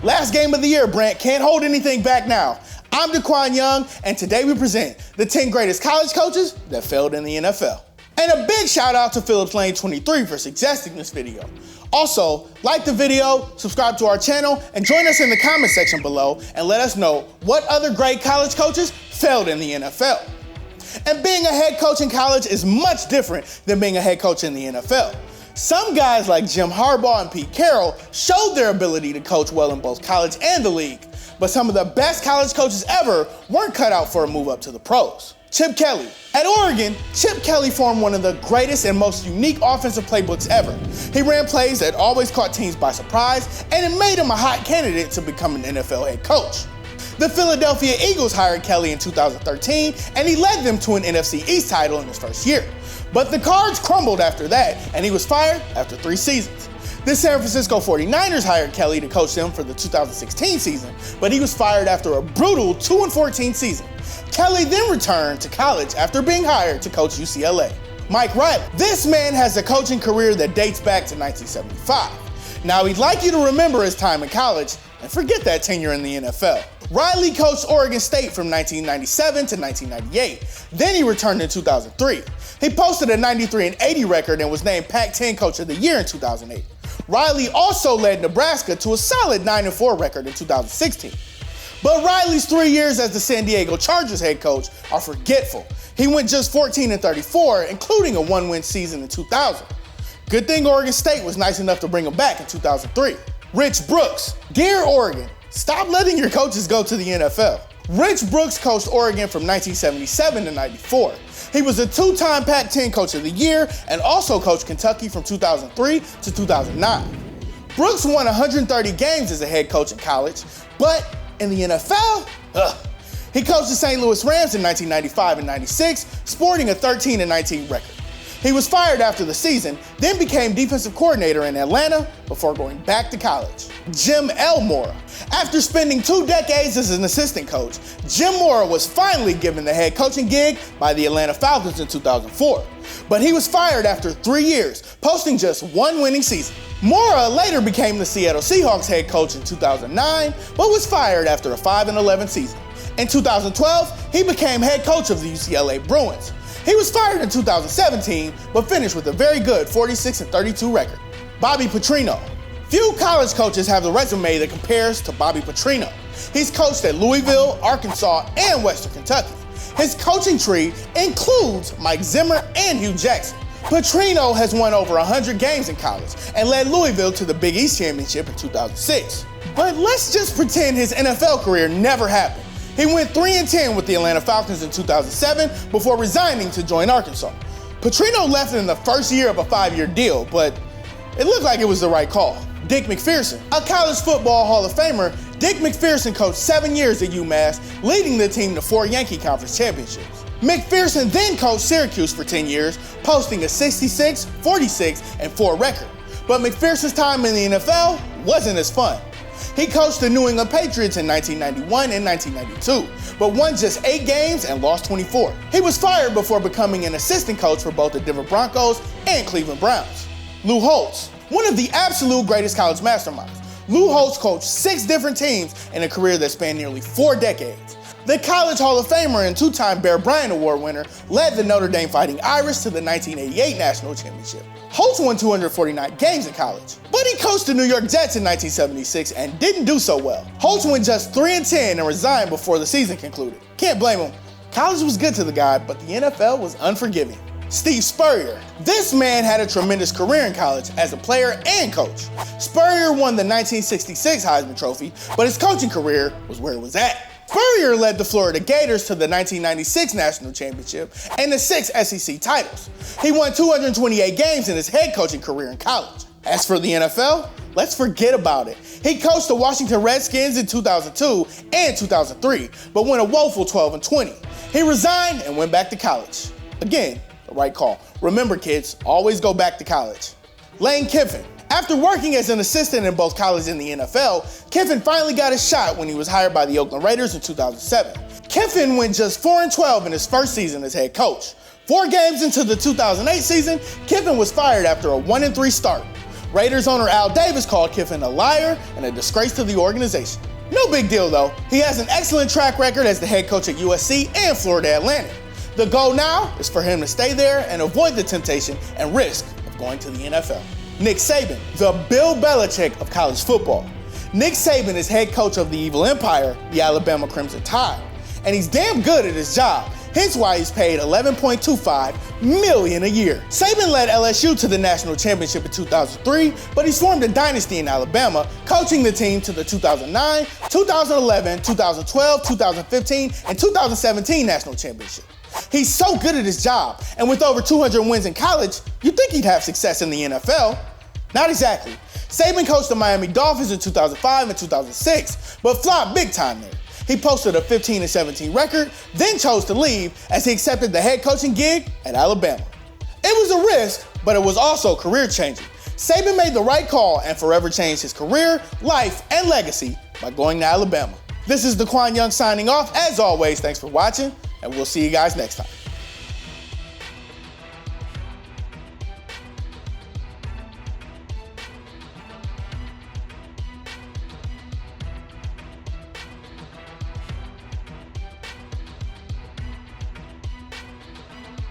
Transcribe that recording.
Last game of the year, Brent. Can't hold anything back now. I'm DeQwan Young, and today we present the 10 greatest college coaches that failed in the NFL. And a big shout out to Phillips Lane 23 for suggesting this video. Also, like the video, subscribe to our channel, and join us in the comment section below and let us know what other great college coaches failed in the NFL. And being a head coach in college is much different than being a head coach in the NFL. Some guys like Jim Harbaugh and Pete Carroll showed their ability to coach well in both college and the league, but some of the best college coaches ever weren't cut out for a move up to the pros. Chip Kelly. At Oregon, Chip Kelly formed one of the greatest and most unique offensive playbooks ever. He ran plays that always caught teams by surprise, and it made him a hot candidate to become an NFL head coach. The Philadelphia Eagles hired Kelly in 2013, and he led them to an NFC East title in his first year. But the cards crumbled after that, and he was fired after 3 seasons. The San Francisco 49ers hired Kelly to coach them for the 2016 season, but he was fired after a brutal 2-14 season. Kelly then returned to college after being hired to coach UCLA. Mike Reilly. This man has a coaching career that dates back to 1975. Now, he'd like you to remember his time in college and forget that tenure in the NFL. Reilly coached Oregon State from 1997 to 1998. Then he returned in 2003. He posted a 93-80 record and was named Pac-10 Coach of the Year in 2008. Reilly also led Nebraska to a solid 9-4 record in 2016. But Reilly's 3 years as the San Diego Chargers head coach are forgetful. He went just 14-34, including a 1-win season in 2000. Good thing Oregon State was nice enough to bring him back in 2003. Rich Brooks. Dear Oregon, stop letting your coaches go to the NFL. Rich Brooks coached Oregon from 1977 to 94. He was a 2-time Pac-10 Coach of the Year and also coached Kentucky from 2003 to 2009. Brooks won 130 games as a head coach in college, but in the NFL, he coached the St. Louis Rams in 1995 and 96, sporting a 13-19 record. He was fired after the season, then became defensive coordinator in Atlanta before going back to college. Jim L. Mora. After spending 2 decades as an assistant coach, Jim Mora was finally given the head coaching gig by the Atlanta Falcons in 2004. But he was fired after 3 years, posting just 1 winning season. Mora later became the Seattle Seahawks head coach in 2009, but was fired after a 5-11 season. In 2012, he became head coach of the UCLA Bruins. He was fired in 2017, but finished with a very good 46-32 record. Bobby Petrino. Few college coaches have the resume that compares to Bobby Petrino. He's coached at Louisville, Arkansas, and Western Kentucky. His coaching tree includes Mike Zimmer and Hugh Jackson. Petrino has won over 100 games in college and led Louisville to the Big East Championship in 2006. But let's just pretend his NFL career never happened. He went 3-10 with the Atlanta Falcons in 2007 before resigning to join Arkansas. Petrino left in the first year of a 5-year deal, but it looked like it was the right call. Dick McPherson. A college football Hall of Famer, Dick McPherson coached 7 years at UMass, leading the team to 4 Yankee Conference championships. McPherson then coached Syracuse for 10 years, posting a 66, 46, and 4 record. But McPherson's time in the NFL wasn't as fun. He coached the New England Patriots in 1991 and 1992, but won just 8 games and lost 24. He was fired before becoming an assistant coach for both the Denver Broncos and Cleveland Browns. Lou Holtz. One of the absolute greatest college masterminds, Lou Holtz coached 6 different teams in a career that spanned nearly 4 decades. The College Hall of Famer and 2-time Bear Bryant Award winner led the Notre Dame Fighting Irish to the 1988 National Championship. Holtz won 249 games in college, but he coached the New York Jets in 1976 and didn't do so well. Holtz went just 3-10 and resigned before the season concluded. Can't blame him. College was good to the guy, but the NFL was unforgiving. Steve Spurrier. This man had a tremendous career in college as a player and coach. Spurrier won the 1966 Heisman Trophy, but his coaching career was where it was at. Spurrier led the Florida Gators to the 1996 National Championship and the 6 SEC titles. He won 228 games in his head coaching career in college. As for the NFL, let's forget about it. He coached the Washington Redskins in 2002 and 2003, but went a woeful 12-20. He resigned and went back to college. Again, the right call. Remember, kids, always go back to college. Lane Kiffin. After working as an assistant in both college and the NFL, Kiffin finally got a shot when he was hired by the Oakland Raiders in 2007. Kiffin went just 4-12 in his first season as head coach. 4 games into the 2008 season, Kiffin was fired after a 1-3 start. Raiders owner Al Davis called Kiffin a liar and a disgrace to the organization. No big deal though. He has an excellent track record as the head coach at USC and Florida Atlantic. The goal now is for him to stay there and avoid the temptation and risk of going to the NFL. Nick Saban, the Bill Belichick of college football. Nick Saban is head coach of the evil empire, the Alabama Crimson Tide. And he's damn good at his job, hence why he's paid $11.25 million a year. Saban led LSU to the national championship in 2003, but he's formed a dynasty in Alabama, coaching the team to the 2009, 2011, 2012, 2015, and 2017 national championship. He's so good at his job, and with over 200 wins in college, you'd think he'd have success in the NFL. Not exactly. Saban coached the Miami Dolphins in 2005 and 2006, but flopped big time there. He posted a 15-17 record, then chose to leave as he accepted the head coaching gig at Alabama. It was a risk, but it was also career-changing. Saban made the right call and forever changed his career, life, and legacy by going to Alabama. This is DeQwan Young signing off. As always, thanks for watching, and we'll see you guys next time.